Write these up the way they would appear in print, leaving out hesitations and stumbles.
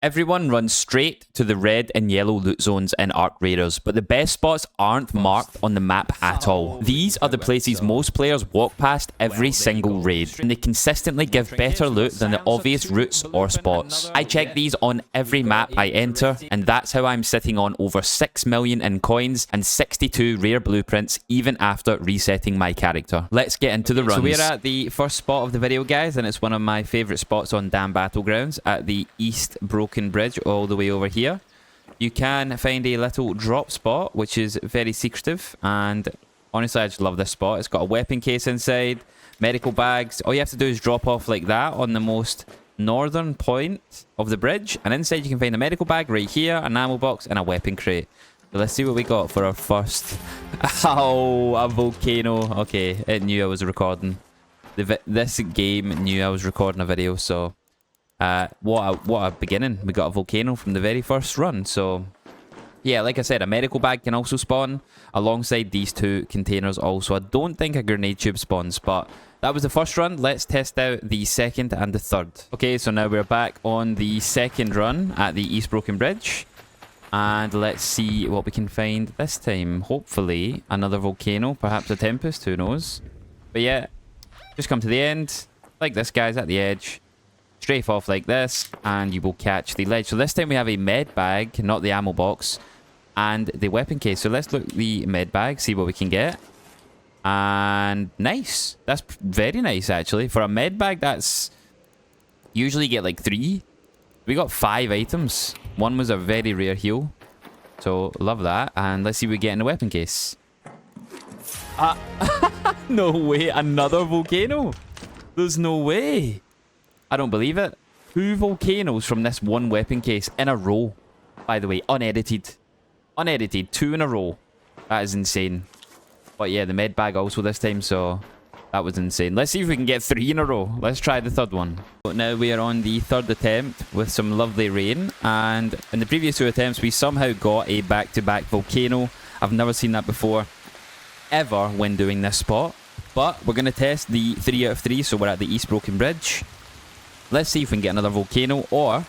Everyone runs straight to the red and yellow loot zones in Arc Raiders, but the best spots aren't marked on the map at all. These are the places most players walk past every single raid, and they consistently give better loot than the obvious routes or spots. I check these on every map I enter, and that's how I'm sitting on over 6 million in coins and 62 rare blueprints even after resetting my character. Let's get into the runs. So we're at the first spot of the video, guys, and it's one of my favourite spots on Dam Battlegrounds at the East Broken Bridge all the way over here. You can find a little drop spot which is very secretive, and honestly I just love this spot. It's got a weapon case inside, medical bags. All you have to do is drop off like that on the most northern point of the bridge, and inside you can find a medical bag right here, an ammo box and a weapon crate. So let's see what we got for our first. Oh, a volcano. Okay, it knew I was recording. This game knew I was recording a video, so what a beginning. We got a volcano from the very first run. So yeah, like I said, a medical bag can also spawn alongside these two containers also. I don't think a grenade tube spawns, but that was the first run. Let's test out the second and the third. Okay, so now we're back on the second run at the East Broken Bridge, and let's see what we can find this time. Hopefully another volcano, perhaps a tempest, who knows. But yeah, just come to the end like this, guys, at the edge. Strafe off like this, and you will catch the ledge. So this time we have a med bag, not the ammo box, and the weapon case. So let's look at the med bag, see what we can get. And nice. That's very nice, actually. For a med bag, that's... usually you get like 3. We got 5 items. One was a very rare heal. So, love that. And let's see what we get in the weapon case. No way. Another volcano. There's no way. I don't believe it. 2 volcanoes from this one weapon case in a row. By the way, unedited. Unedited. 2 in a row. That is insane. But yeah, the med bag also this time, so that was insane. Let's see if we can get 3 in a row. Let's try the third one. But now we are on the third attempt with some lovely rain. And in the previous 2 attempts, we somehow got a back-to-back volcano. I've never seen that before, ever, when doing this spot. But we're going to test the 3 out of 3, so we're at the East Broken Bridge. Let's see if we can get another volcano, or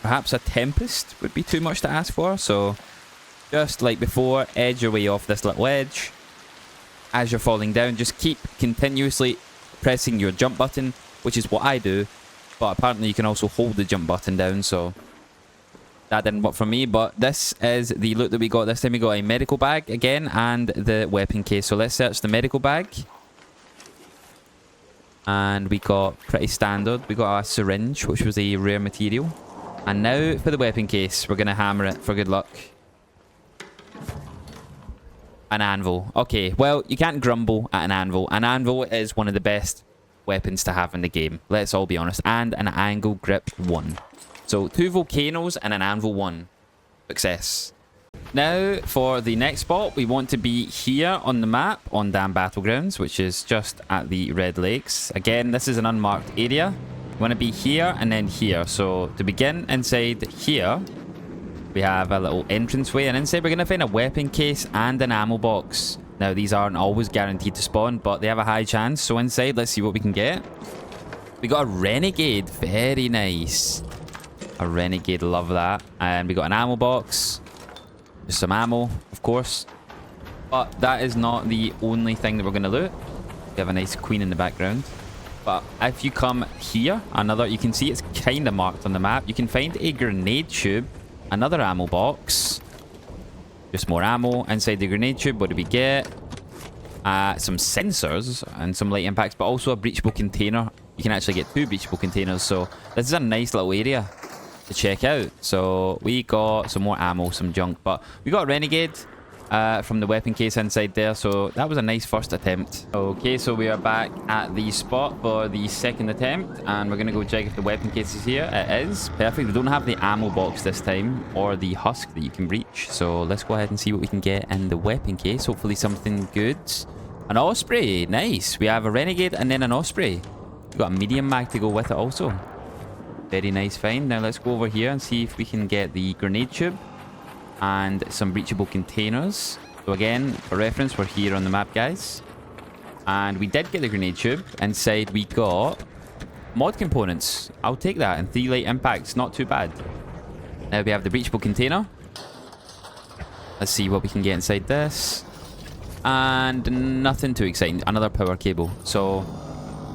perhaps a tempest would be too much to ask for. So just like before, edge your way off this little edge. As you're falling down, just keep continuously pressing your jump button, which is what I do. But apparently you can also hold the jump button down, so that didn't work for me. But this is the loot that we got. This time we got a medical bag again and the weapon case. So let's search the medical bag. And we got pretty standard. We got a syringe, which was a rare material. And now for the weapon case. We're going to hammer it for good luck. An anvil. Okay, well, you can't grumble at an anvil. An anvil is one of the best weapons to have in the game. Let's all be honest. And an angle grip 1. So 2 volcanoes and an anvil 1. Success. Now, for the next spot, we want to be here on the map, on Dam Battlegrounds, which is just at the Red Lakes. Again, this is an unmarked area. We want to be here and then here. So, to begin, inside here, we have a little entranceway, and inside we're going to find a weapon case and an ammo box. Now, these aren't always guaranteed to spawn, but they have a high chance. So, inside, let's see what we can get. We got a Renegade. Very nice. A Renegade, love that. And we got an ammo box. Just some ammo, of course. But that is not the only thing that we're going to loot. We have a nice queen in the background. But if you come here, you can see it's kind of marked on the map. You can find a grenade tube, another ammo box. Just more ammo inside the grenade tube. What do we get? Some sensors and some light impacts, but also a breachable container. You can actually get 2 breachable containers. So this is a nice little area to check out. So we got some more ammo, some junk, but we got a Renegade from the weapon case inside there. So that was a nice first attempt. Okay, so we are back at the spot for the second attempt, and we're gonna go check if the weapon case is here. It is perfect. We don't have the ammo box this time, or the husk that you can breach. So let's go ahead and see what we can get in the weapon case. Hopefully something good. An Osprey, nice. We have a Renegade and then an Osprey. We got a medium mag to go with it also. Very nice find. Now let's go over here and see if we can get the grenade tube and some breachable containers. So again, for reference, we're here on the map, guys. And we did get the grenade tube. Inside we got mod components. I'll take that. And 3 light impacts, not too bad. Now we have the breachable container. Let's see what we can get inside this. And nothing too exciting. Another power cable. So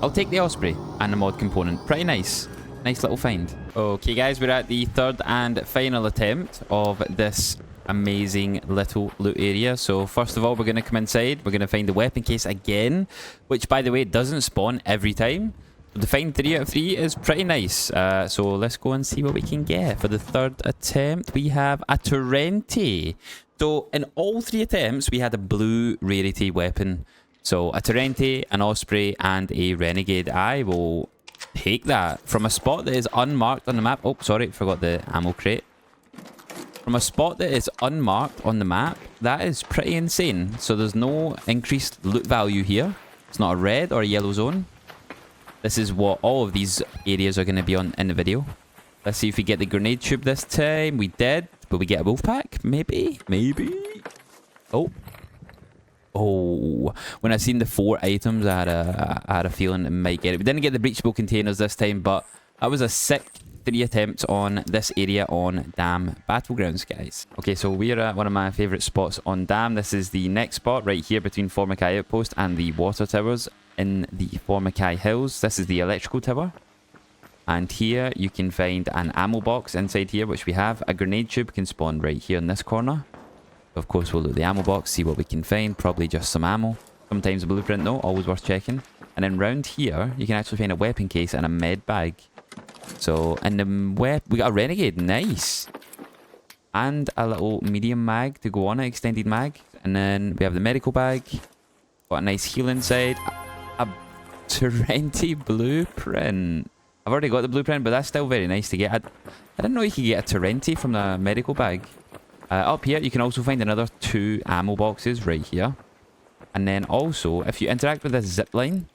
I'll take the Osprey and the mod component. Pretty nice. Nice little find. Okay, guys, we're at the third and final attempt of this amazing little loot area. So first of all, we're going to come inside. We're going to find the weapon case again, which, by the way, doesn't spawn every time. So to find 3 out of 3 is pretty nice. So let's go and see what we can get. For the third attempt, we have a Torrente. So in all 3 attempts, we had a blue rarity weapon. So a Torrente, an Osprey, and a Renegade. I will take that from a spot that is unmarked on the map. Oh, sorry, forgot the ammo crate. From a spot that is unmarked on the map, that is pretty insane. So there's no increased loot value here. It's not a red or a yellow zone. This is what all of these areas are going to be on in the video. Let's see if we get the grenade tube this time. We did. Will we get a wolf pack? Maybe. Maybe. Oh. Oh. When I seen the 4 items, I had a feeling it might get it. We didn't get the breachable containers this time, but that was a sick 3 attempts on this area on Dam Battlegrounds, guys. Okay, so we're at one of my favourite spots on Dam. This is the next spot right here between Formikai Outpost and the water towers in the Formikai Hills. This is the electrical tower. And here you can find an ammo box inside here, which we have. A grenade tube can spawn right here in this corner. Of course, we'll loot the ammo box, see what we can find. Probably just some ammo. Sometimes a blueprint though, always worth checking. And then round here, you can actually find a weapon case and a med bag. So, and the we got a Renegade, nice. And a little medium mag to go on it, extended mag. And then we have the medical bag. Got a nice heal inside. A Torrente blueprint. I've already got the blueprint, but that's still very nice to get. I didn't know you could get a Torrente from the medical bag. Up here, you can also find another 2 ammo boxes right here. And then also, if you interact with this zipline,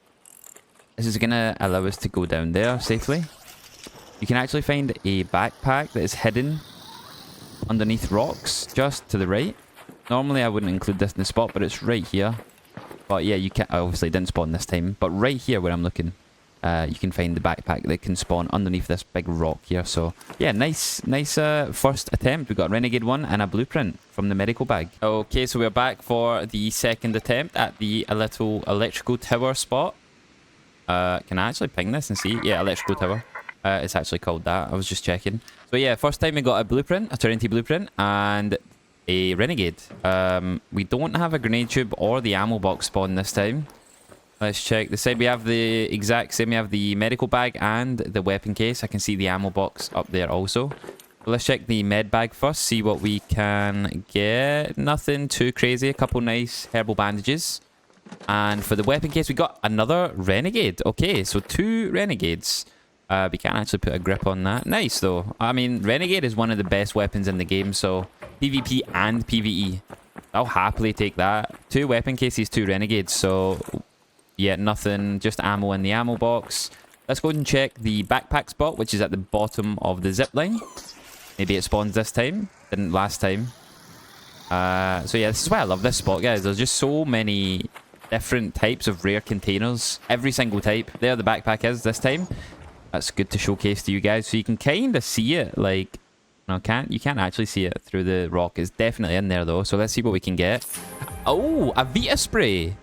this is going to allow us to go down there safely. You can actually find a backpack that is hidden underneath rocks just to the right. Normally, I wouldn't include this in the spot, but it's right here. But yeah, you can't. I obviously didn't spawn this time. But right here where I'm looking, you can find the backpack that can spawn underneath this big rock here. So yeah, nice first attempt. We got a Renegade 1 and a blueprint from the medical bag. Okay, so we're back for the second attempt at the little electrical tower spot. Can I actually ping this and see? Yeah, electrical tower. It's actually called that. I was just checking. So yeah, first time we got a blueprint, a Torrente blueprint, and a Renegade. We don't have a grenade tube or the ammo box spawn this time. Let's check. They said we have the exact same. We have the medical bag and the weapon case. I can see the ammo box up there also. Let's check the med bag first. See what we can get. Nothing too crazy. A couple nice herbal bandages. And for the weapon case, we got another Renegade. Okay, so 2 Renegades. We can't actually put a grip on that. Nice, though. I mean, Renegade is one of the best weapons in the game, so PvP and PvE. I'll happily take that. 2 weapon cases, 2 Renegades, so yeah, nothing. Just ammo in the ammo box. Let's go and check the backpack spot, which is at the bottom of the zipline. Maybe it spawns this time. Didn't last time. So yeah, this is why I love this spot, guys. There's just so many different types of rare containers. Every single type. There the backpack is this time. That's good to showcase to you guys, so you can kind of see it. Like, no, you can't actually see it through the rock. It's definitely in there though. So let's see what we can get. Oh, a Vita spray,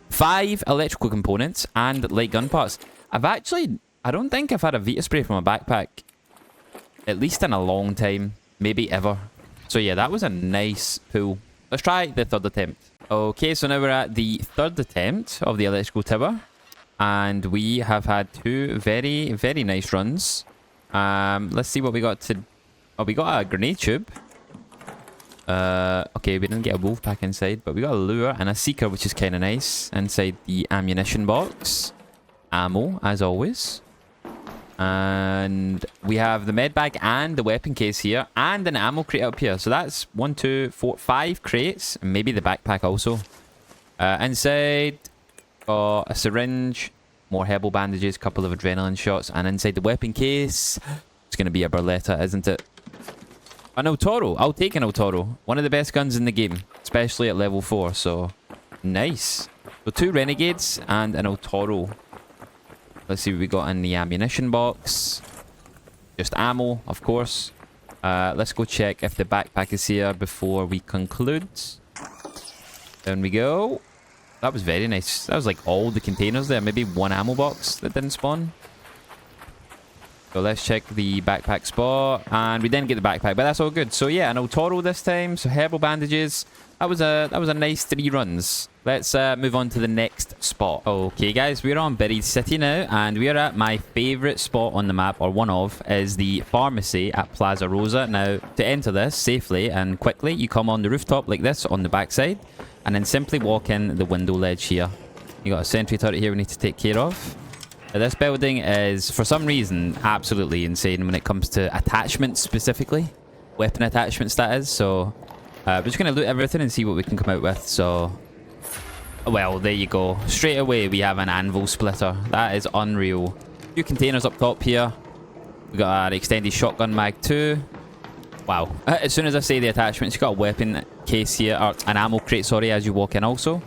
5 electrical components and light gun parts. I don't think I've had a Vita spray from a backpack at least in a long time, maybe ever. So yeah, that was a nice pull. Let's try the third attempt. Okay, so now we're at the third attempt of the electrical tower. And we have had 2 very, very nice runs. Let's see what we got to... Oh, we got a grenade tube. Okay, we didn't get a wolf pack inside, but we got a lure and a seeker, which is kind of nice. Inside the ammunition box. Ammo, as always. And we have the med bag and the weapon case here. And an ammo crate up here. So that's 1, 2, 4, 5 crates. And maybe the backpack also. Inside... got a syringe, more herbal bandages, couple of adrenaline shots, and inside the weapon case, it's going to be a Berletta, isn't it? An El Toro. I'll take an El Toro. One of the best guns in the game, especially at level 4, so nice. So 2 Renegades and an El Toro. Let's see what we got in the ammunition box. Just ammo, of course. Let's go check if the backpack is here before we conclude. Down we go. That was very nice. That was like all the containers there. Maybe one ammo box that didn't spawn. So let's check the backpack spot. And we didn't get the backpack, but that's all good. So yeah, an El Toro this time. So herbal bandages. That was a nice 3 runs. Let's move on to the next spot. Okay, guys, we're on Buried City now, and we're at my favorite spot on the map, or one of, is the pharmacy at Plaza Roza. Now, to enter this safely and quickly, you come on the rooftop like this on the backside, and then simply walk in the window ledge here. You got a sentry turret here we need to take care of. Now, this building is, for some reason, absolutely insane when it comes to attachments specifically. Weapon attachments, that is. So, we're just going to loot everything and see what we can come out with. So, well, there you go. Straight away, we have an anvil splitter. That is unreal. A few containers up top here. We got an extended shotgun mag too. Wow. As soon as I say the attachments, you got a weapon case here, or an ammo crate, sorry, as you walk in also.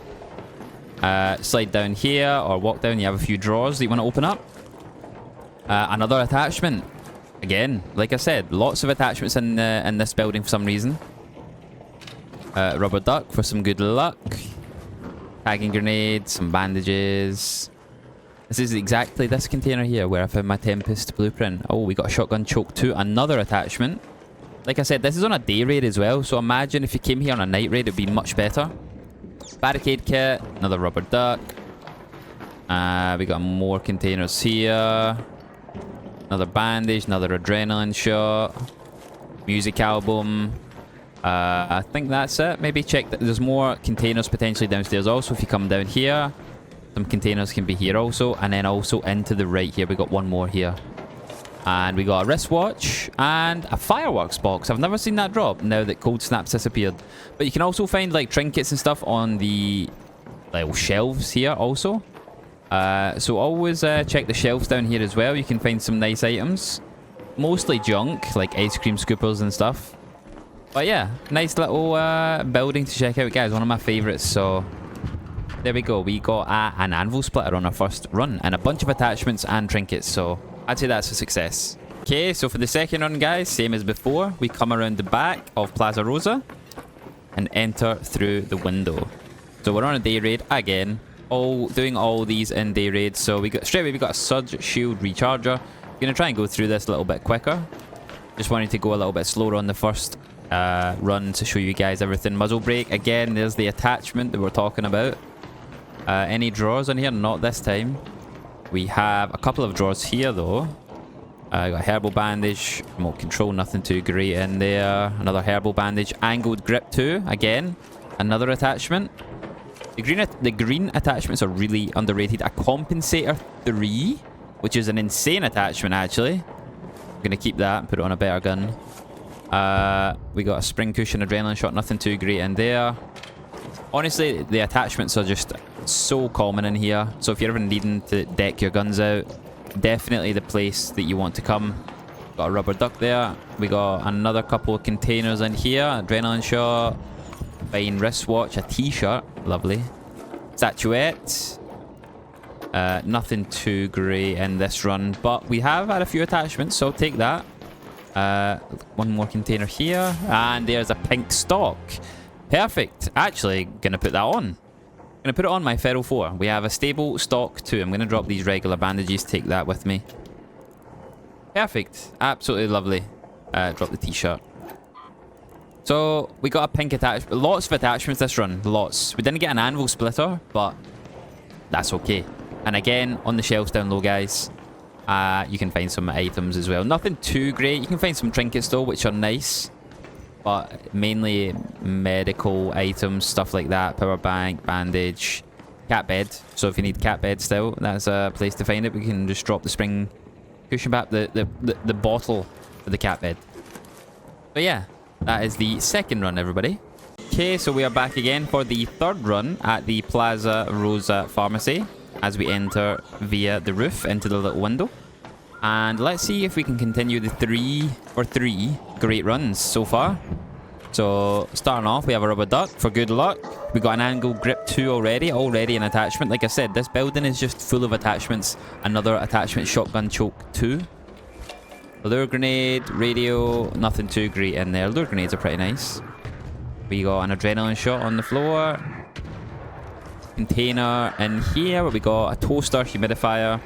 Slide down here or walk down, you have a few drawers that you want to open up. Another attachment. Again, like I said, lots of attachments in this building for some reason. Rubber duck for some good luck. Tagging grenade, some bandages. This is exactly this container here where I found my Tempest blueprint. Oh, we got a shotgun choke too. Another attachment. Like I said, this is on a day raid as well, so imagine if you came here on a night raid, it'd be much better. Barricade kit, another rubber duck. We got more containers here. Another bandage, another adrenaline shot. Music album. I think that's it. Maybe check that there's more containers potentially downstairs also. If you come down here, some containers can be here also. And then also into the right here, we got one more here. And we got a wristwatch and a fireworks box. I've never seen that drop now that Cold Snap's disappeared. But you can also find like trinkets and stuff on the little shelves here also. So always check the shelves down here as well. You can find some nice items. Mostly junk, like ice cream scoopers and stuff. But yeah, nice little building to check out, guys. One of my favorites. So there we go. We got an anvil splitter on our first run. And a bunch of attachments and trinkets. So I'd say that's a success. Okay, so for the second run, guys, same as before. We come around the back of Plaza Roza and enter through the window. So we're on a day raid again. Doing all these in day raids. So we got straight away we got a Surge Shield Recharger. Gonna try and go through this a little bit quicker. Just wanted to go a little bit slower on the first run to show you guys everything. Muzzle brake again. There's the attachment that we're talking about. Any drawers on here? Not this time. We have a couple of drawers here though. Got a herbal bandage, remote control, nothing too great in there. Another herbal bandage, angled grip too. Again, another attachment. The green attachments are really underrated. A compensator 3, which is an insane attachment actually. I'm gonna keep that and put it on a better gun. We got a spring cushion adrenaline shot, nothing too great in there. Honestly, the attachments are just so common in here. So if you're ever needing to deck your guns out, definitely the place that you want to come. Got a rubber duck there. We got another couple of containers in here. Adrenaline shot. Fine wristwatch. A t-shirt. Lovely. Statuette. Nothing too great in this run, but we have had a few attachments, so take that. One more container here. And there's a pink stock. Perfect. Actually, gonna put that on. Gonna put it on my Feral 4. We have a stable stock too. I'm gonna drop these regular bandages. Take that with me. Perfect. Absolutely lovely. Drop the t-shirt. So we got a pink attachment. Lots of attachments this run. Lots. We didn't get an anvil splitter, but that's okay. And again, on the shelves down low, guys, you can find some items as well. Nothing too great. You can find some trinkets though, which are nice. But mainly medical items, stuff like that. Power bank, bandage, cat bed. So if you need cat bed still, that's a place to find it. We can just drop the spring cushion back, the bottle for the cat bed. But yeah, that is the second run, everybody. Okay, so we are back again for the third run at the Plaza Roza pharmacy as we enter via the roof into the little window. And let's see if we can continue the 3 for 3 great runs so far. So starting off, we have a rubber duck for good luck. We got an angle grip 2 already an attachment. Like I said, this building is just full of attachments. Another attachment, shotgun choke 2. Lure grenade, radio, nothing too great in there. Lure grenades are pretty nice. We got an adrenaline shot on the floor. Container in here, where we got a toaster, humidifier.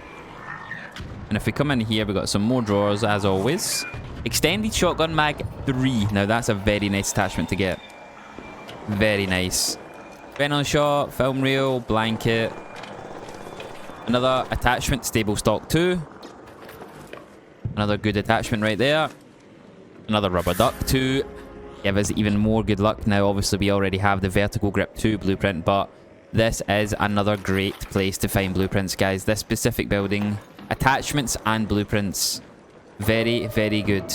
And if we come in here, we got some more drawers, as always. Extended shotgun mag 3. Now, that's a very nice attachment to get. Very nice. Adrenaline shot, film reel, blanket. Another attachment, stable stock 2. Another good attachment right there. Another rubber duck to give us even more good luck. Now, obviously, we already have the vertical grip 2 blueprint, but this is another great place to find blueprints, guys. This specific building, attachments and blueprints, very, very good.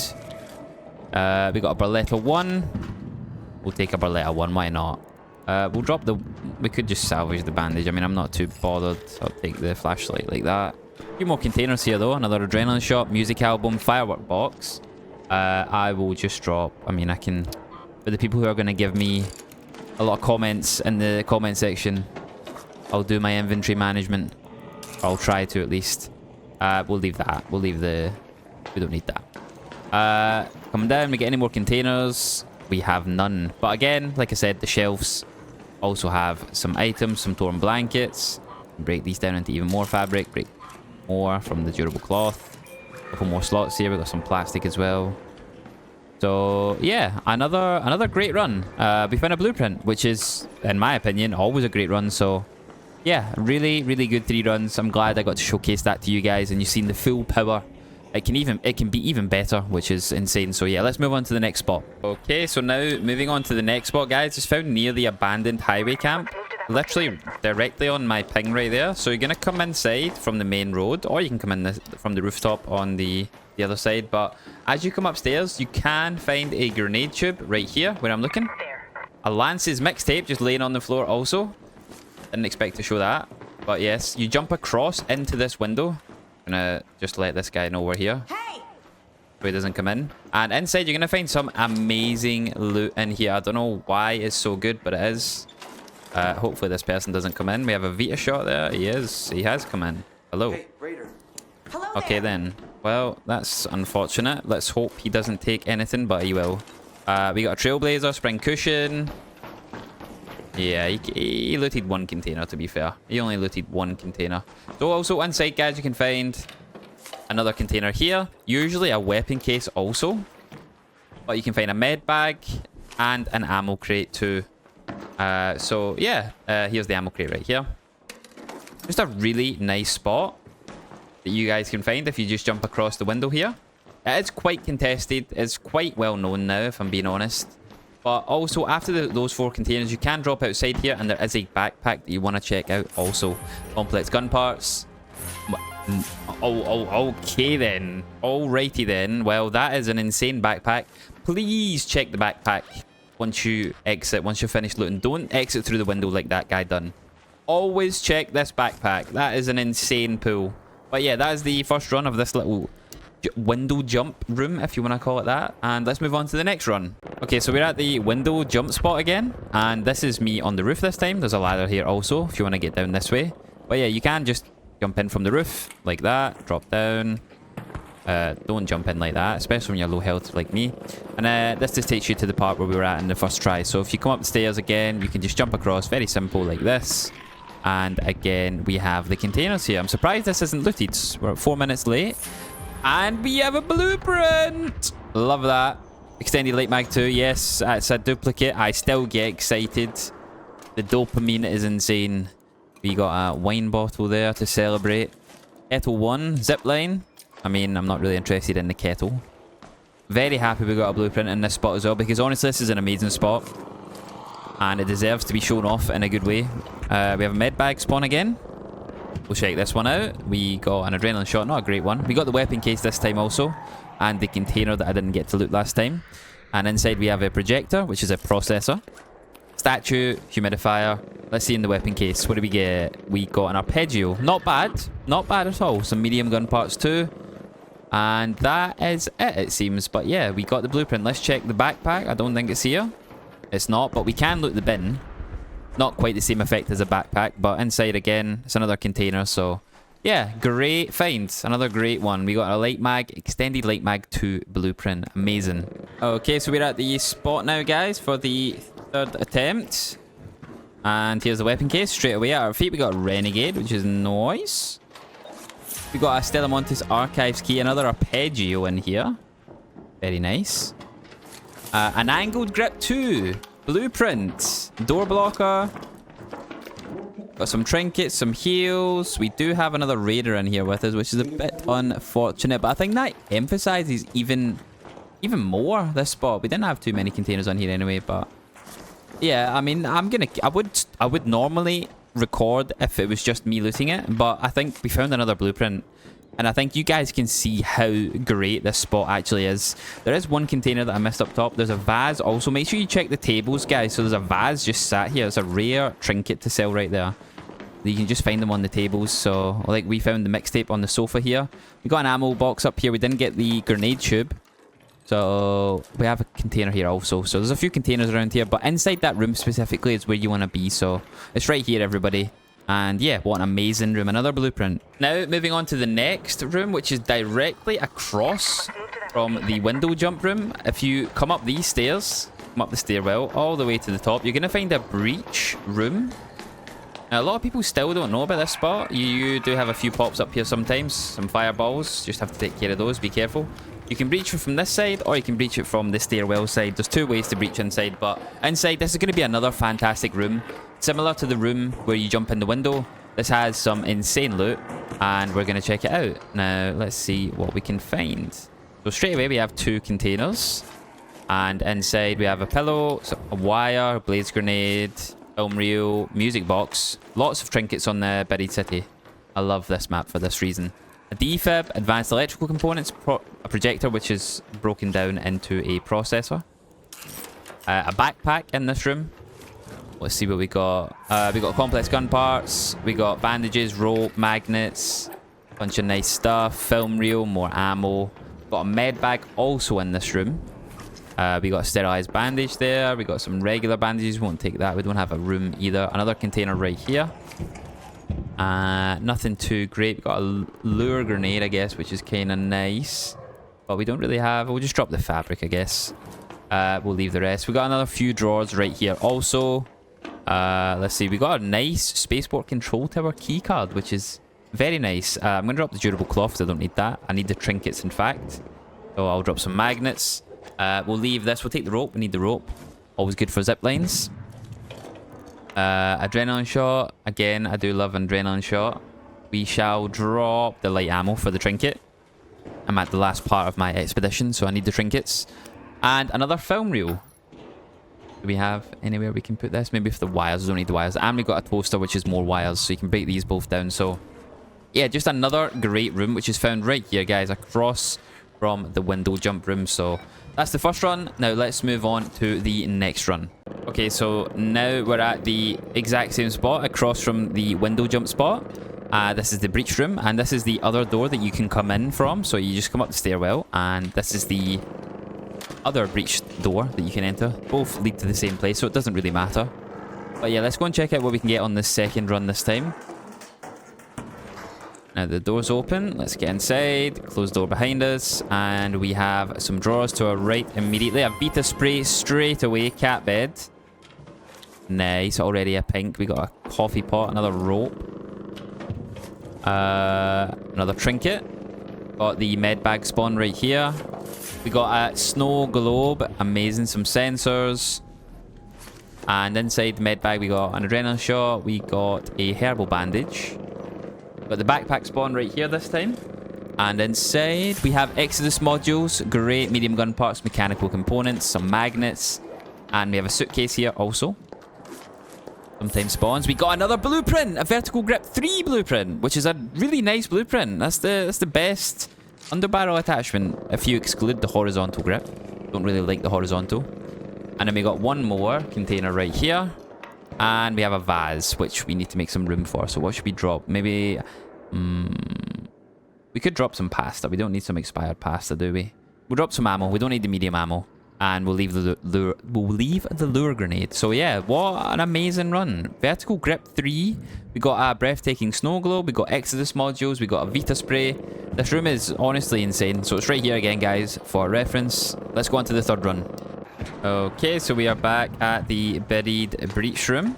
We got a Berletta 1. We'll take a Berletta 1, why not? We'll drop the... We could just salvage the bandage. I mean, I'm not too bothered. I'll take the flashlight like that. A few more containers here, though. Another adrenaline shot, music album, firework box. I will just drop... I mean, I can... For the people who are going to give me a lot of comments in the comment section, I'll do my inventory management. Or I'll try to, at least. We'll leave that. We'll leave the... We don't need that. Coming down, we get any more containers? We have none. But again, like I said, the shelves also have some items, some torn blankets. Break these down into even more fabric. Break more from the durable cloth. A couple more slots here. We've got some plastic as well. So yeah, another great run. We found a blueprint, which is, in my opinion, always a great run. So yeah, really, really good 3 runs. I'm glad I got to showcase that to you guys, and you've seen the full power. It can be even better, which is insane. So yeah, let's move on to the next spot. Okay, so now moving on to the next spot, guys. It's found near the abandoned highway camp. Literally directly on my ping right there. So you're going to come inside from the main road, or you can come in from the rooftop on the other side. But as you come upstairs, you can find a grenade tube right here where I'm looking. A Lance's mixtape just laying on the floor also. Didn't expect to show that. But yes, you jump across into this window. I'm gonna just let this guy know we're here. Hey! So he doesn't come in. And inside, you're gonna find some amazing loot in here. I don't know why it's so good, but it is. Hopefully this person doesn't come in. We have a Vita shot there. He is. He has come in. Hello. Hey, Raider. Hello there. Okay then. Well, that's unfortunate. Let's hope he doesn't take anything, but he will. We got a Trailblazer, spring cushion. Yeah, he looted 1 container, to be fair. He only looted 1 container. So also inside, guys, you can find another container here. Usually a weapon case also. But you can find a med bag and an ammo crate too. So yeah, here's the ammo crate right here. Just a really nice spot that you guys can find if you just jump across the window here. It is quite contested. It's quite well known now, if I'm being honest. But also, after those 4 containers, you can drop outside here, and there is a backpack that you want to check out also. Complex gun parts. Oh, okay then. Alrighty then. Well, that is an insane backpack. Please check the backpack once you exit, once you're finished looting. Don't exit through the window like that guy done. Always check this backpack. That is an insane pull. But yeah, that is the first run of this little window jump room, if you want to call it that. And let's move on to the next run. Okay, so we're at the window jump spot again, and this is me on the roof this time. There's a ladder here also if you want to get down this way. But yeah, you can just jump in from the roof like that, drop down. Don't jump in like that, especially when you're low health like me. And this just takes you to the part where we were at in the first try. So if you come up the stairs again, you can just jump across, very simple like this. And again, we have the containers here. I'm surprised this isn't looted. We're 4 minutes late. And we have a blueprint! Love that. Extended light mag 2. Yes, it's a duplicate. I still get excited. The dopamine is insane. We got a wine bottle there to celebrate. Kettle 1. Zipline. I mean, I'm not really interested in the kettle. Very happy we got a blueprint in this spot as well, because honestly, this is an amazing spot. And it deserves to be shown off in a good way. We have a med bag spawn again. We'll check this one out. We got an adrenaline shot, not a great one. We got the weapon case this time also, and the container that I didn't get to loot last time. And inside we have a projector, which is a processor. Statue, humidifier. Let's see in the weapon case. What do we get? We got an arpeggio. Not bad. Not bad at all. Some medium gun parts too. And that is it seems. But yeah, we got the blueprint. Let's check the backpack. I don't think it's here. It's not, but we can loot the bin. Not quite the same effect as a backpack, but inside again, it's another container, so yeah, great finds. Another great one. We got a light mag, extended light mag 2 blueprint. Amazing. Okay, so we're at the spot now, guys, for the third attempt. And here's the weapon case. Straight away at our feet, we got a Renegade, which is nice. We got a Stellamontis Archives key, another Arpeggio in here. Very nice. An angled grip 2. Blueprint. Door blocker. Got some trinkets, some heals. We do have another raider in here with us, which is a bit unfortunate. But I think that emphasizes even more this spot. We didn't have too many containers on here anyway, but yeah, I mean, I would normally record if it was just me looting it, but I think we found another blueprint. And I think you guys can see how great this spot actually is. There is one container that I missed up top. There's a vase also. Make sure you check the tables, guys. So there's a vase just sat here. It's a rare trinket to sell right there. You can just find them on the tables. So, like, we found the mixtape on the sofa here. We got an ammo box up here. We didn't get the grenade tube. So, we have a container here also. So, there's a few containers around here. But inside that room specifically is where you want to be. So, it's right here, everybody. And yeah, what an amazing room. Another blueprint. Now, moving on to the next room, which is directly across from the window jump room. If you come up these stairs, come up the stairwell, all the way to the top, you're going to find a breach room. Now, a lot of people still don't know about this spot. You do have a few pops up here sometimes. Some fireballs. Just have to take care of those. Be careful. You can breach it from this side, or you can breach it from the stairwell side. There's two ways to breach inside, but inside, this is going to be another fantastic room. Similar to the room where you jump in the window, this has some insane loot, and we're going to check it out. Now, let's see what we can find. So straight away, we have two containers, and inside we have a pillow, a wire, a blaze grenade, film reel, music box, lots of trinkets on the buried city. I love this map for this reason. A defib, advanced electrical components, a projector which is broken down into a processor, a backpack in this room. Let's see what we got. We got complex gun parts. We got bandages, rope, magnets, bunch of nice stuff. Film reel, more ammo. Got a med bag also in this room. We got a sterilized bandage there. We got some regular bandages. We won't take that. We don't have a room either. Another container right here. Nothing too great. We got a lure grenade, I guess, which is kind of nice. But we don't really have... We'll just drop the fabric, I guess. We'll leave the rest. We got another few drawers right here also. Let's see, we got a nice Spaceport control tower key card, which is very nice. I'm going to drop the durable cloth because I don't need that. I need the trinkets, in fact. So I'll drop some magnets. We'll leave this. We'll take the rope. We need the rope. Always good for ziplines. Adrenaline shot. Again, I do love an adrenaline shot. We shall drop the light ammo for the trinket. I'm at the last part of my expedition, so I need the trinkets. And another film reel. Do we have anywhere we can put this? Maybe for the wires. We don't need the wires. And we've got a toaster, which is more wires, so you can break these both down. So, yeah, just another great room, which is found right here, guys, across from the window jump room. So, that's the first run. Now, let's move on to the next run. Okay, so now we're at the exact same spot, across from the window jump spot. This is the breach room, and this is the other door that you can come in from. So, you just come up the stairwell, and this is the other breach door that you can enter. Both lead to the same place, so it doesn't really matter. But yeah, let's go and check out what we can get on this second run this time. Now the door's open. Let's get inside. Close door behind us. And we have some drawers to our right immediately. A Vita spray straight away. Cat bed. Nice. Already a pink. We got a coffee pot. Another rope. Another trinket. Got the med bag spawn right here. We got a snow globe. Amazing. Some sensors. And inside the med bag, we got an adrenaline shot. We got a herbal bandage. Got the backpack spawn right here this time. And inside, we have Exodus modules. Great medium gun parts, mechanical components, some magnets. And we have a suitcase here also. Sometimes spawns. We got another blueprint. A vertical grip 3 blueprint, which is a really nice blueprint. That's the best underbarrel attachment if you exclude the horizontal grip. Don't really like the horizontal. And then we got one more container right here. And we have a vase, which we need to make some room for. So what should we drop? Maybe... we could drop some pasta. We don't need some expired pasta, do we? We'll drop some ammo. We don't need the medium ammo. And we'll leave the lure grenade. So yeah, what an amazing run. Vertical grip 3. We got a breathtaking snow globe. We got Exodus modules. We got a Vita spray. This room is honestly insane. So it's right here again, guys, for reference. Let's go on to the third run. Okay, so we are back at the buried breach room,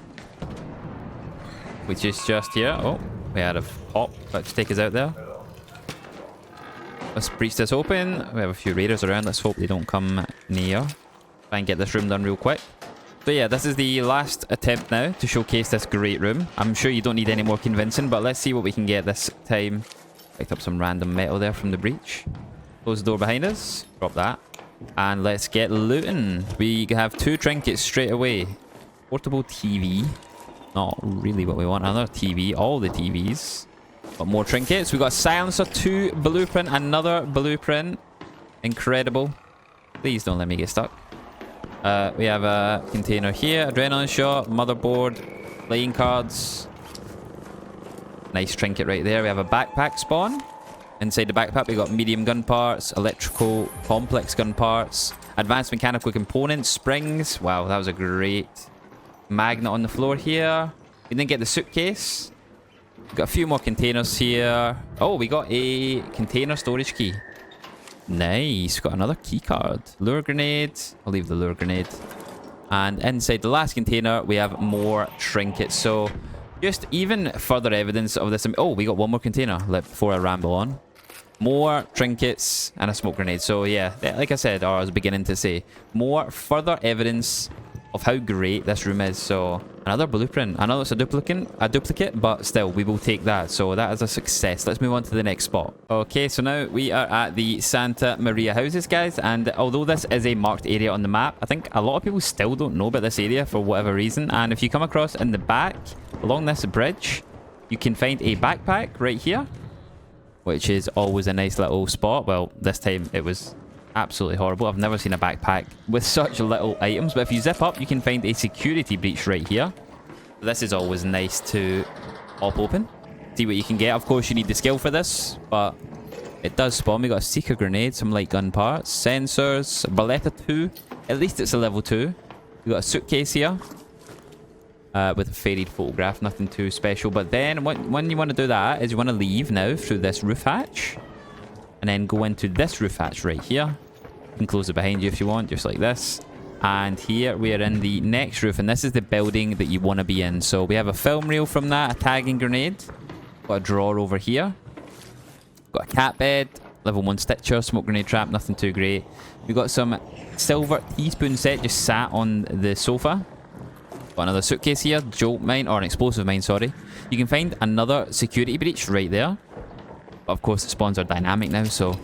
which is just here. Oh, we had a pop. Let's take us out there. Let's breach this open. We have a few raiders around. Let's hope they don't come near. Try and get this room done real quick. So yeah, this is the last attempt now to showcase this great room. I'm sure you don't need any more convincing, but let's see what we can get this time. Picked up some random metal there from the breach. Close the door behind us. Drop that. And let's get looting. We have 2 trinkets straight away. Portable TV. Not really what we want. Another TV. All the TVs. Got more trinkets. We got silencer 2 blueprint. Another blueprint. Incredible. Please don't let me get stuck. We have a container here. Adrenaline shot. Motherboard. Playing cards. Nice trinket right there. We have a backpack spawn. Inside the backpack we got medium gun parts. Electrical complex gun parts. Advanced mechanical components. Springs. Wow, that was a great magnet on the floor here. We didn't get the suitcase. Got a few more containers here. Oh, we got a container storage key. Nice. Got another key card. Lure grenade. I'll leave the lure grenade. And inside the last container, we have more trinkets. So, just even further evidence of this. Oh, we got one more container before I ramble on. More trinkets and a smoke grenade. So, yeah, like I said, or I was beginning to say, more further evidence of how great this room is. So another blueprint. I know it's a duplicate, but still we will take that. So that is a success. Let's move on to the next spot. Okay, so now we are at the Santa Maria houses, guys, and although this is a marked area on the map, I think a lot of people still don't know about this area for whatever reason. And if you come across in the back along this bridge, you can find a backpack right here, which is always a nice little spot. Well, this time it was absolutely horrible. I've never seen a backpack with such little items. But if you zip up, you can find a security breach right here. This is always nice to pop open. See what you can get. Of course, you need the skill for this, but it does spawn. We got a seeker grenade, some light gun parts, sensors, Beretta 2. At least it's a level 2. We got a suitcase here with a faded photograph. Nothing too special. But then when you want to do that is you want to leave now through this roof hatch. And then go into this roof hatch right here. You can close it behind you if you want, just like this. And here we are in the next roof, and this is the building that you want to be in. So we have a film reel from that, a tagging grenade. Got a drawer over here. Got a cat bed, level 1 stitcher, smoke grenade trap, nothing too great. We got some silver teaspoon set just sat on the sofa. Got another suitcase here, jolt mine, or an explosive mine, sorry. You can find another security breach right there. But of course the spawns are dynamic now, so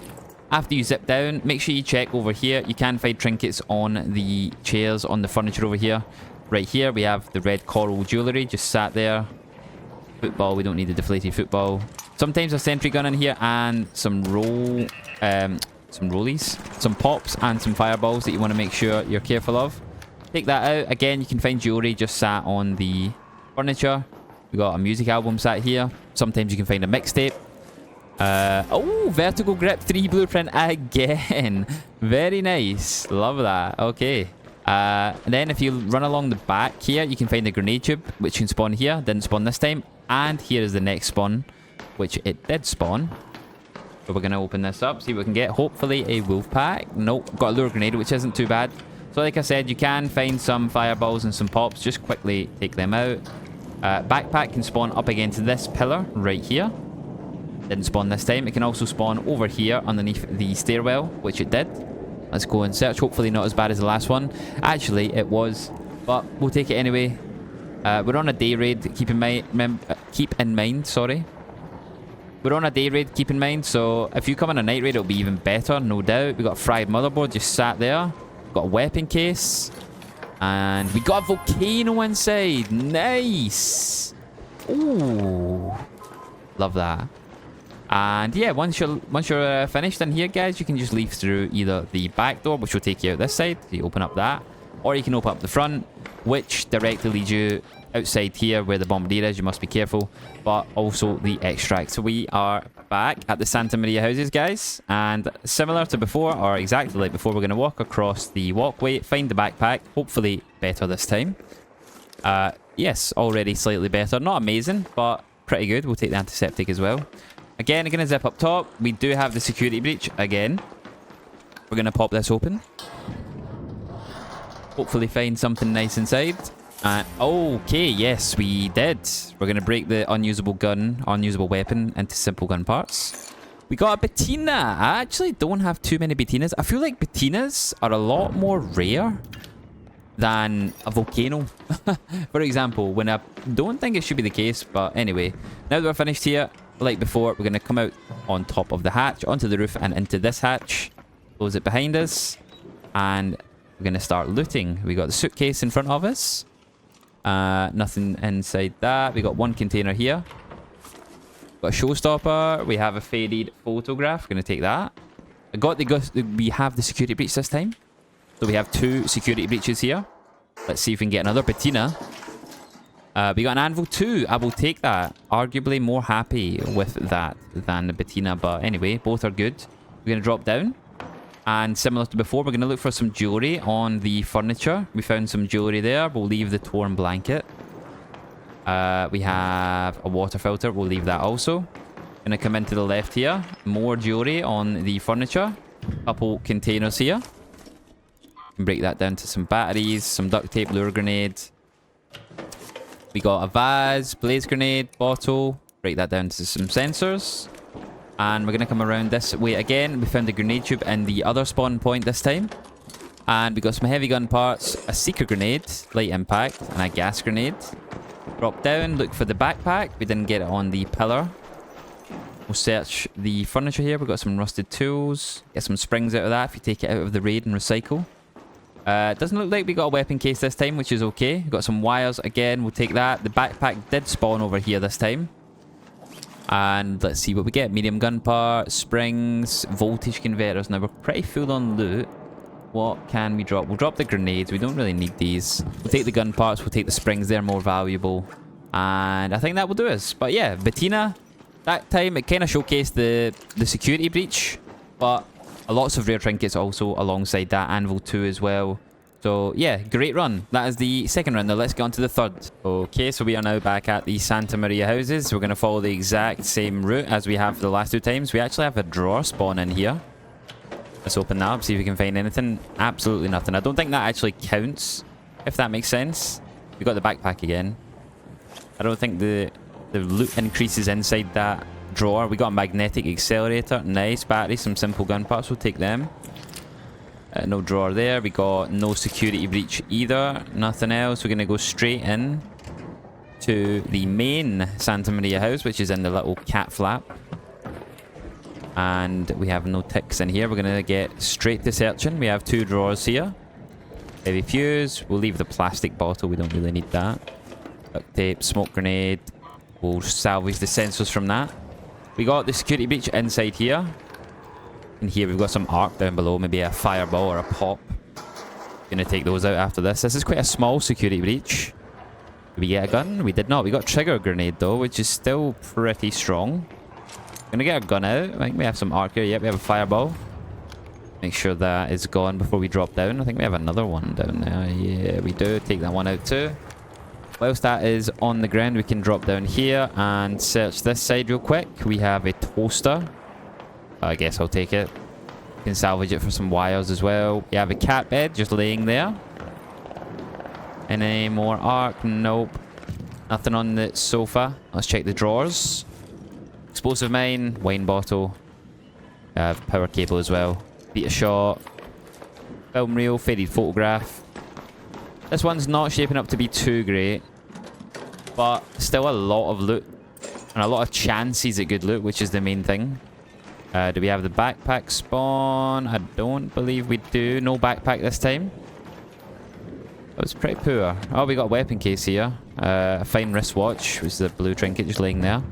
after you zip down, make sure you check over here. You can find trinkets on the chairs, on the furniture over here. Right here, we have the red coral jewellery just sat there. Football, we don't need the deflated football. Sometimes a sentry gun in here and some rollies, some pops and some fireballs that you want to make sure you're careful of. Take that out. Again, you can find jewellery just sat on the furniture. We got a music album sat here. Sometimes you can find a mixtape. Oh, vertical grip 3 blueprint again. Very nice. Love that. Okay. Then if you run along the back here, you can find the grenade tube, which can spawn here. Didn't spawn this time. And here is the next spawn, which it did spawn. So we're going to open this up, see what we can get. Hopefully a wolf pack. Nope. Got a lure grenade, which isn't too bad. So like I said, you can find some fireballs and some pops. Just quickly take them out. Backpack can spawn up against this pillar right here. Didn't spawn this time. It can also spawn over here underneath the stairwell, which it did. Let's go and search. Hopefully not as bad as the last one. Actually, it was, but we'll take it anyway. We're on a day raid. Keep in mind. Sorry. We're on a day raid. Keep in mind. So if you come on a night raid, it'll be even better, no doubt. We got a fried motherboard just sat there. Got a weapon case, and we got a volcano inside. Nice. Ooh, love that. And yeah, once you're finished in here, guys, you can just leave through either the back door, which will take you out this side. So you open up that, or you can open up the front. which directly leads you outside here where the bombardier is. You must be careful, but also the extract. So we are back at the Santa Maria houses, guys, and similar to before, or exactly like before, we're going to walk across the walkway, find the backpack, hopefully better this time. Yes, already slightly better. Not amazing, but pretty good. We'll take the antiseptic as well. Again, I'm going to zip up top. We do have the security breach again. We're going to pop this open. Hopefully find something nice inside. Okay, yes, we did. We're going to break the unusable weapon into simple gun parts. We got a patina. I actually don't have too many patinas. I feel like patinas are a lot more rare than a volcano. For example, when I don't think it should be the case, but anyway. Now that we're finished here, like before, we're going to come out on top of the hatch, onto the roof and into this hatch. Close it behind us. And we're going to start looting. We got the suitcase in front of us. Nothing inside that. We got one container here. Got a showstopper. We have a faded photograph. Going to take that. We have the security breach this time. So we have 2 security breaches here. Let's see if we can get another patina. We got an anvil 2. I will take that. Arguably more happy with that than the patina. But anyway, both are good. We're going to drop down. And similar to before, we're going to look for some jewelry on the furniture. We found some jewelry there. We'll leave the torn blanket. We have a water filter. We'll leave that also. Going to come into the left here. More jewelry on the furniture. Couple containers here. Break that down to some batteries, some duct tape, lure grenade. We got a vase, blaze grenade, bottle. Break that down to some sensors. And we're going to come around this way again. We found a grenade tube in the other spawn point this time. And we got some heavy gun parts, a seeker grenade, light impact, and a gas grenade. Drop down, look for the backpack. We didn't get it on the pillar. We'll search the furniture here. We've got some rusted tools. Get some springs out of that if you take it out of the raid and recycle. Doesn't look like we got a weapon case this time, which is okay. We've got some wires again. We'll take that. The backpack did spawn over here this time. And let's see what we get. Medium gun part, springs, voltage converters. Now we're pretty full on loot. What can we drop? We'll drop the grenades. We don't really need these. We'll take the gun parts. We'll take the springs. They're more valuable. And I think that will do us. But yeah, patina. That time it kind of showcased the security breach. But lots of rare trinkets also alongside that. Anvil 2 as well. So yeah, great run. That is the second run. Now let's get on to the third. Okay, so we are now back at the Santa Maria houses. We're going to follow the exact same route as we have for the last 2 times. We actually have a drawer spawn in here. Let's open that up, see if we can find anything. Absolutely nothing. I don't think that actually counts, if that makes sense. We got the backpack again. I don't think the loot increases inside that drawer. We got a magnetic accelerator. Nice. Battery, some simple gun parts. We'll take them. No drawer there. We got no security breach either. Nothing else. We're going to go straight in to the main Santa Maria house, which is in the little cat flap. And we have no ticks in here. We're going to get straight to searching. We have 2 drawers here. Heavy fuse. We'll leave the plastic bottle. We don't really need that. Duct tape, smoke grenade. We'll salvage the sensors from that. We got the security breach inside here. In here we've got some arc down below. Maybe a fireball or a pop. Gonna take those out after this. This is quite a small security breach. Did we get a gun? We did not. We got trigger grenade though, which is still pretty strong. Gonna get our gun out. I think we have some arc here. Yep, we have a fireball. Make sure that is gone before we drop down. I think we have another one down there. Yeah, we do. Take that one out too. Whilst that is on the ground, we can drop down here and search this side real quick. We have a toaster. I guess I'll take it. We can salvage it for some wires as well. We have a cat bed just laying there. Any more arc? Nope. Nothing on the sofa. Let's check the drawers. Explosive mine, wine bottle. We have power cable as well. Beat a shot. Film reel, faded photograph. This one's not shaping up to be too great. But still a lot of loot. And a lot of chances at good loot, which is the main thing. Do we have the backpack spawn? I don't believe we do. No backpack this time. That was pretty poor. Oh, we got a weapon case here. A fine wristwatch, which is the blue trinket just laying there.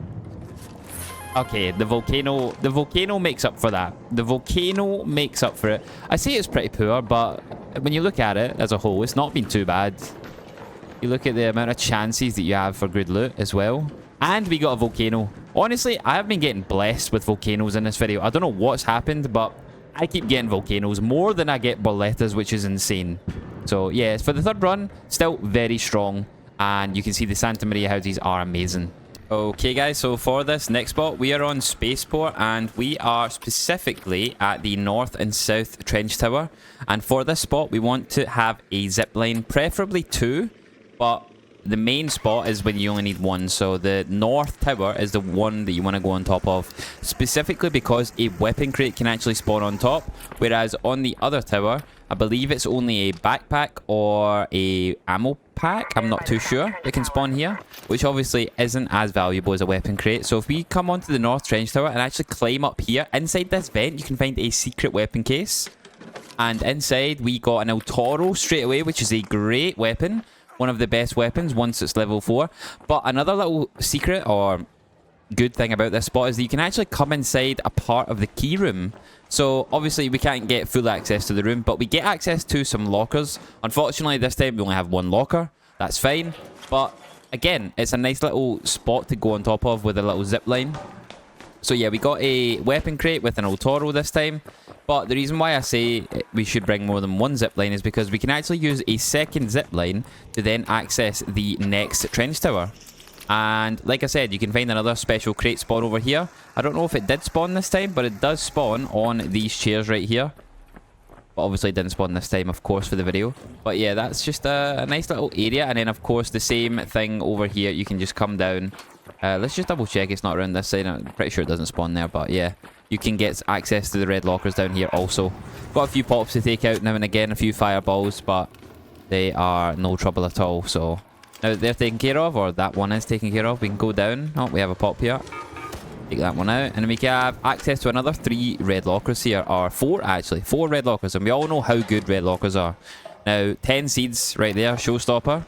Okay, the volcano makes up for that. The volcano makes up for it. I say it's pretty poor, but when you look at it as a whole, it's not been too bad. You look at the amount of chances that you have for good loot as well. And we got a volcano. Honestly, I have been getting blessed with volcanoes in this video. I don't know what's happened, but I keep getting volcanoes more than I get Berlettas, which is insane. So yeah, for the third run, still very strong. And you can see the Santa Maria houses are amazing. Okay guys, so for this next spot, we are on Spaceport and we are specifically at the north and south trench tower. And for this spot, we want to have a zipline, preferably 2, but the main spot is when you only need 1. So the north tower is the one that you want to go on top of, specifically because a weapon crate can actually spawn on top, whereas on the other tower, I believe it's only a backpack or a ammo pack, I'm not too sure, that can spawn here, which obviously isn't as valuable as a weapon crate. So if we come onto the north trench tower and actually climb up here, inside this vent you can find a secret weapon case, and inside we got an El Toro straight away, which is a great weapon, one of the best weapons once it's level 4. But another little secret or good thing about this spot is that you can actually come inside a part of the key room. So obviously we can't get full access to the room, but we get access to some lockers. Unfortunately this time we only have 1 locker. That's fine, but again, it's a nice little spot to go on top of with a little zip line. So yeah, we got a weapon crate with an El Toro this time. But the reason why I say we should bring more than 1 zipline is because we can actually use a second zipline to then access the next trench tower. And like I said, you can find another special crate spawn over here. I don't know if it did spawn this time, but it does spawn on these chairs right here. But obviously it didn't spawn this time, of course, for the video. But yeah, that's just a nice little area. And then, of course, the same thing over here. You can just come down. Let's just double check it's not around this side. I'm pretty sure it doesn't spawn there, but yeah. You can get access to the red lockers down here also. Got a few pops to take out now and again, a few fireballs, but they are no trouble at all. So now they're taken care of, or that one is taken care of. We can go down. Oh, we have a pop here. Take that one out. And then we can have access to another 3 red lockers here, or 4 actually. 4 red lockers, and we all know how good red lockers are. Now, 10 seeds right there, showstopper.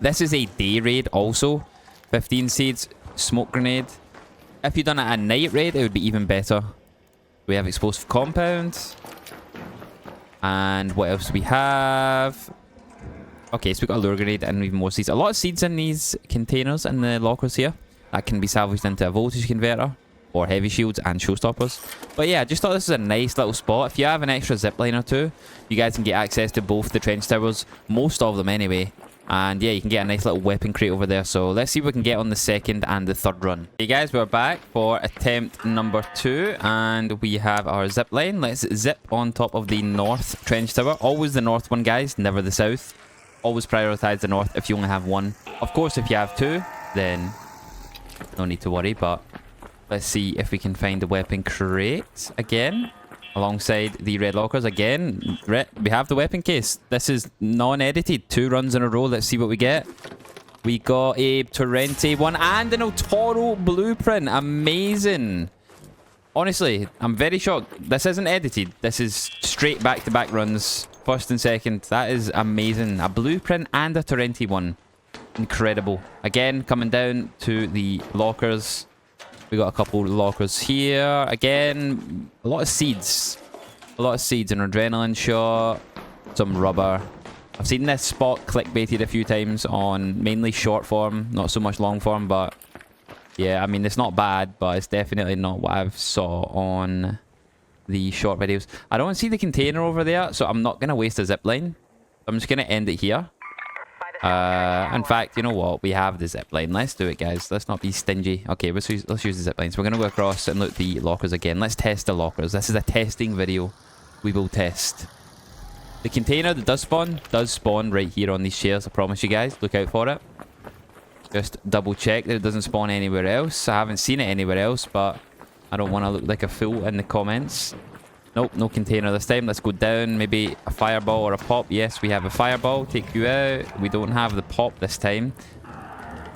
This is a day raid also. 15 seeds, smoke grenade. If you'd done it at night raid, it would be even better. We have explosive compound. And what else do we have? Okay, so we got a lure grenade and even more seeds. A lot of seeds in these containers in the lockers here. That can be salvaged into a voltage converter. Or heavy shields and showstoppers. But yeah, I just thought this was a nice little spot. If you have an extra zipline or 2, you guys can get access to both the trench towers. Most of them anyway. And yeah, you can get a nice little weapon crate over there. So let's see what we can get on the second and the third run. Hey guys, we're back for attempt number 2. And we have our zip line. Let's zip on top of the north trench tower. Always the north one, guys. Never the south. Always prioritize the north if you only have 1. Of course, if you have 2, then no need to worry. But let's see if we can find the weapon crate again. Alongside the red lockers again. We have the weapon case. This is non-edited. 2 runs in a row. Let's see what we get. We got a Torrente one and an El Toro blueprint. Amazing. Honestly, I'm very shocked. This isn't edited. This is straight back-to-back runs. First and second. That is amazing. A blueprint and a Torrente one. Incredible. Again, coming down to the lockers. We got a couple lockers here. Again, a lot of seeds. A lot of seeds. An adrenaline shot. Some rubber. I've seen this spot clickbaited a few times on mainly short form. Not so much long form, but yeah, I mean, it's not bad, but it's definitely not what I've saw on the short videos. I don't see the container over there, so I'm not going to waste a zipline. I'm just going to end it here. In fact, you know what? We have the zipline. Let's do it, guys. Let's not be stingy. Okay, let's use the zipline. So we're going to go across and look at the lockers again. Let's test the lockers. This is a testing video. We will test. The container that does spawn right here on these chairs. I promise you guys. Look out for it. Just double check that it doesn't spawn anywhere else. I haven't seen it anywhere else, but I don't want to look like a fool in the comments. Nope, no container this time. Let's go down. Maybe a fireball or a pop. Yes, we have a fireball. Take you out. We don't have the pop this time.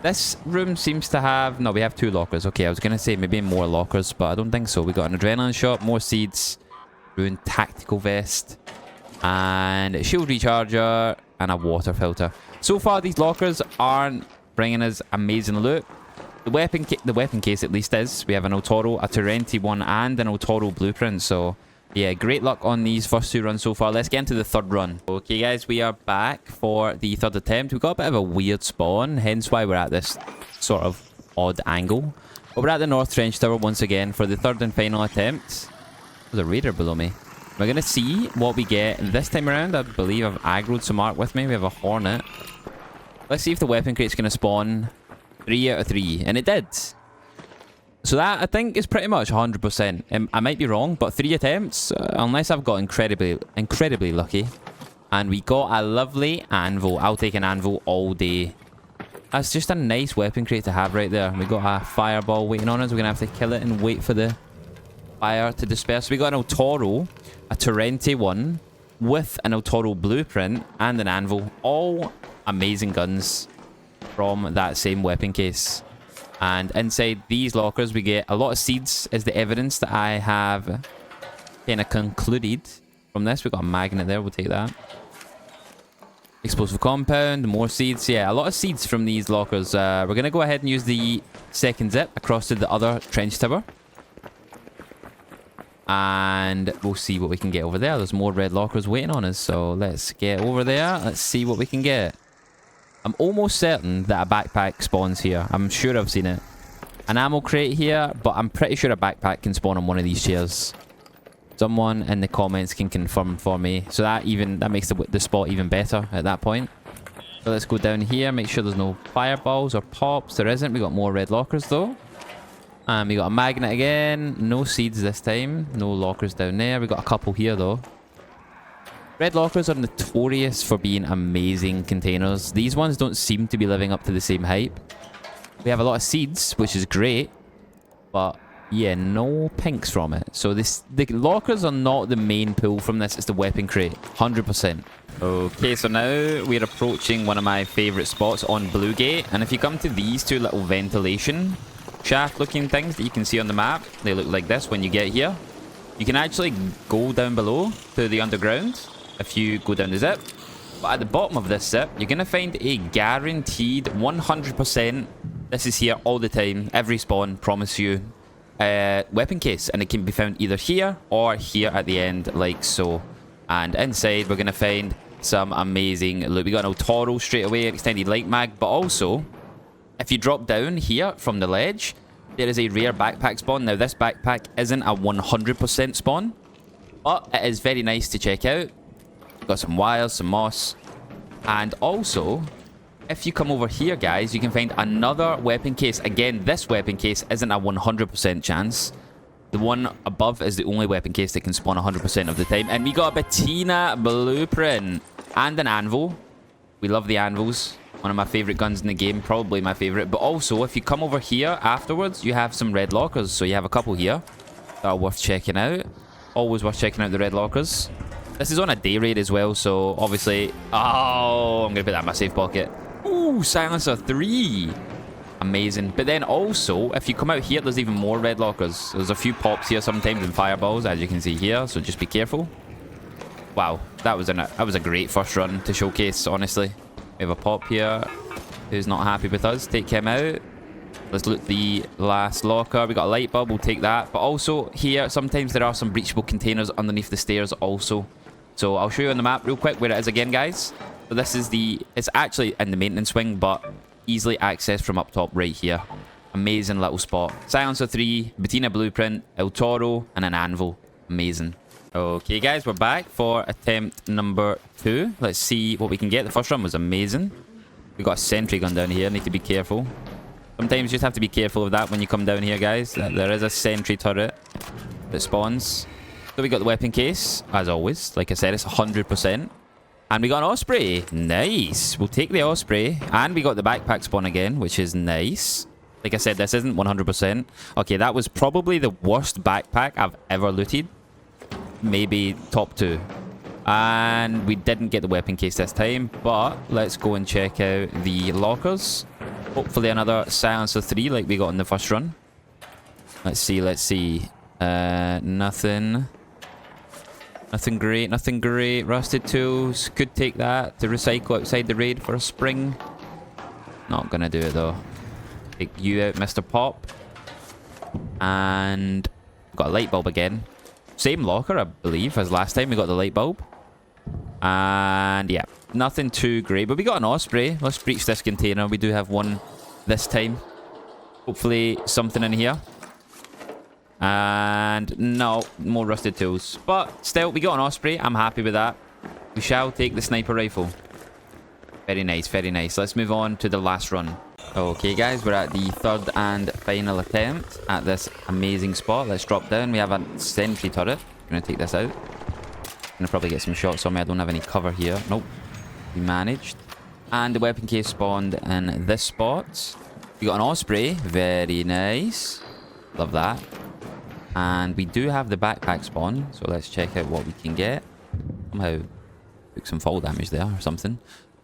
This room seems to have... No, we have 2 lockers. Okay, I was going to say maybe more lockers, but I don't think so. We got an adrenaline shot, more seeds, ruined tactical vest, and a shield recharger, and a water filter. So far, these lockers aren't bringing us amazing loot. The weapon case at least is. We have an El Toro, a Torrente one, and an El Toro blueprint, so Yeah, great luck on these first 2 runs so far. Let's get into the 3rd run. Okay, guys, we are back for the 3rd attempt. We've got a bit of a weird spawn, hence why we're at this sort of odd angle. But we're at the North Trench Tower once again for the 3rd and final attempt. There's a raider below me. We're going to see what we get this time around. I believe I've aggroed some arc with me. We have a Hornet. Let's see if the weapon crate's going to spawn 3 out of 3. And it did. So that, I think, is pretty much 100%. I might be wrong, but 3 attempts, unless I've got incredibly lucky. And we got a lovely anvil. I'll take an anvil all day. That's just a nice weapon crate to have right there. We got a fireball waiting on us. We're going to have to kill it and wait for the fire to disperse. We got an El Toro, a Torrente one, with an El Toro blueprint and an anvil. All amazing guns from that same weapon case. And inside these lockers, we get a lot of seeds as the evidence that I have kind of concluded from this. We've got a magnet there. We'll take that. Explosive compound, more seeds. Yeah, a lot of seeds from these lockers. We're going to go ahead and use the 2nd zip across to the other trench tower. And we'll see what we can get over there. There's more red lockers waiting on us. So let's get over there. Let's see what we can get. I'm almost certain that a backpack spawns here. I'm sure I've seen it. An ammo crate here, but I'm pretty sure a backpack can spawn on one of these chairs. Someone in the comments can confirm for me. So that makes the spot even better at that point. So let's go down here, make sure there's no fireballs or pops. There isn't. We got more red lockers though. And we got a magnet again. No seeds this time. No lockers down there. We got a couple here though. Red lockers are notorious for being amazing containers. These ones don't seem to be living up to the same hype. We have a lot of seeds, which is great. But yeah, no pinks from it. So the lockers are not the main pull from this. It's the weapon crate. 100%. Okay, so now we're approaching one of my favourite spots on Blue Gate. And if you come to these 2 little ventilation shaft looking things that you can see on the map, they look like this when you get here. You can actually go down below to the underground if you go down the zip. But at the bottom of this zip, you're going to find a guaranteed 100%, this is here all the time, every spawn, promise you, weapon case. And it can be found either here or here at the end, like so. And inside, we're going to find some amazing loot. We got an El Toro straight away, an extended light mag, but also, if you drop down here from the ledge, there is a rare backpack spawn. Now, this backpack isn't a 100% spawn, but it is very nice to check out. Got some wires, some moss. And also, if you come over here, guys, you can find another weapon case. Again, this weapon case isn't a 100% chance. The one above is the only weapon case that can spawn 100% of the time. And we got a Bettina blueprint and an anvil. We love the anvils. One of my favorite guns in the game, probably my favorite. But also, if you come over here afterwards, you have some red lockers. So you have a couple here that are worth checking out. Always worth checking out the red lockers. This is on a day raid as well, so obviously... Oh, I'm going to put that in my safe pocket. Ooh, Silencer 3. Amazing. But then also, if you come out here, there's even more red lockers. There's a few pops here sometimes and fireballs, as you can see here, so just be careful. Wow, that was a great first run to showcase, honestly. We have a pop here who's not happy with us. Take him out. Let's loot the last locker. We got a light bulb. We'll take that. But also here, sometimes there are some breachable containers underneath the stairs also. So I'll show you on the map real quick where it is again, guys. So this is it's actually in the maintenance wing, but easily accessed from up top right here. Amazing little spot. Silencer 3, Bettina blueprint, El Toro, and an anvil. Amazing. Okay, guys, we're back for attempt number 2. Let's see what we can get. The first run was amazing. We got a sentry gun down here. Need to be careful. Sometimes you just have to be careful of that when you come down here, guys. There is a sentry turret that spawns. So we got the weapon case, as always. Like I said, it's 100%. And we got an Osprey. Nice. We'll take the Osprey. And we got the backpack spawn again, which is nice. Like I said, this isn't 100%. Okay, that was probably the worst backpack I've ever looted. Maybe top 2. And we didn't get the weapon case this time. But let's go and check out the lockers. Hopefully another Silencer 3 like we got in the first run. Let's see, let's see. Nothing. Nothing great, nothing great. Rusted tools. Could take that to recycle outside the raid for a spring. Not gonna do it though. Take you out, Mr. Pop. And got a light bulb again. Same locker, I believe, as last time we got the light bulb. And yeah, nothing too great. But we got an osprey. Let's breach this container. We do have one this time. Hopefully something in here. And no, more rusted tools. But still, we got an osprey. I'm happy with that. We shall take the sniper rifle. Very nice, very nice. Let's move on to the last run. Okay, guys, we're at the third and final attempt at this amazing spot. Let's drop down. We have a sentry turret. I'm going to take this out. Gonna probably get some shots on me. I don't have any cover here. Nope. We managed. And the weapon case spawned in this spot. We got an osprey. Very nice. Love that. And we do have the backpack spawn. So let's check out what we can get. Somehow took some fall damage there or something.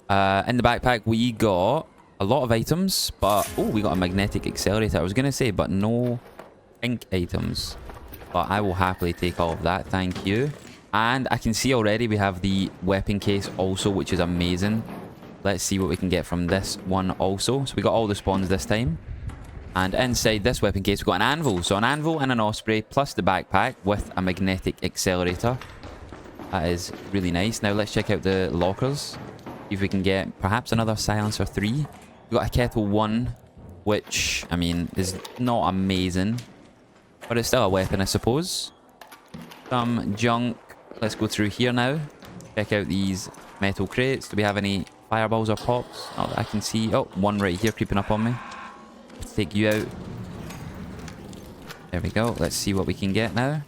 In the backpack we got a lot of items. But oh, we got a magnetic accelerator. I was gonna say, but no pink items. But I will happily take all of that. Thank you. And I can see already we have the weapon case also, which is amazing. Let's see what we can get from this one also. So we got all the spawns this time. And inside this weapon case, we've got an anvil. So an anvil and an osprey, plus the backpack with a magnetic accelerator. That is really nice. Now let's check out the lockers. See if we can get perhaps another silencer 3. We've got a kettle 1, which, I mean, is not amazing. But it's still a weapon, I suppose. Some junk. Let's go through here now. Check out these metal crates. Do we have any fireballs or pops? Oh, I can see. Oh, one right here creeping up on me. Let's take you out. There we go. Let's see what we can get now.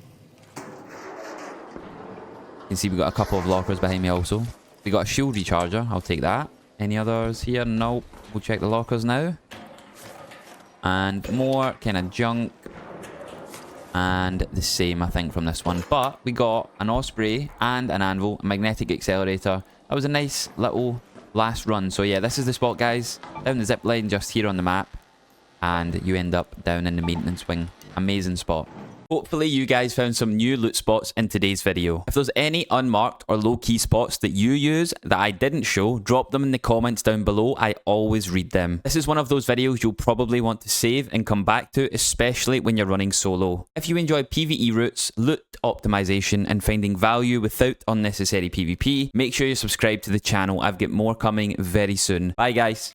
You can see we've got a couple of lockers behind me also. We got a shield recharger. I'll take that. Any others here? Nope. We'll check the lockers now. And more kind of junk. And the same, I think, from this one. But we got an osprey and an anvil, a magnetic accelerator. That was a nice little last run. So yeah, this is the spot, guys. Down the zip line just here on the map. And you end up down in the maintenance wing. Amazing spot. Hopefully you guys found some new loot spots in today's video. If there's any unmarked or low-key spots that you use that I didn't show, drop them in the comments down below. I always read them. This is one of those videos you'll probably want to save and come back to, especially when you're running solo. If you enjoy PvE routes, loot optimization, and finding value without unnecessary PvP, make sure you subscribe to the channel. I've got more coming very soon. Bye guys.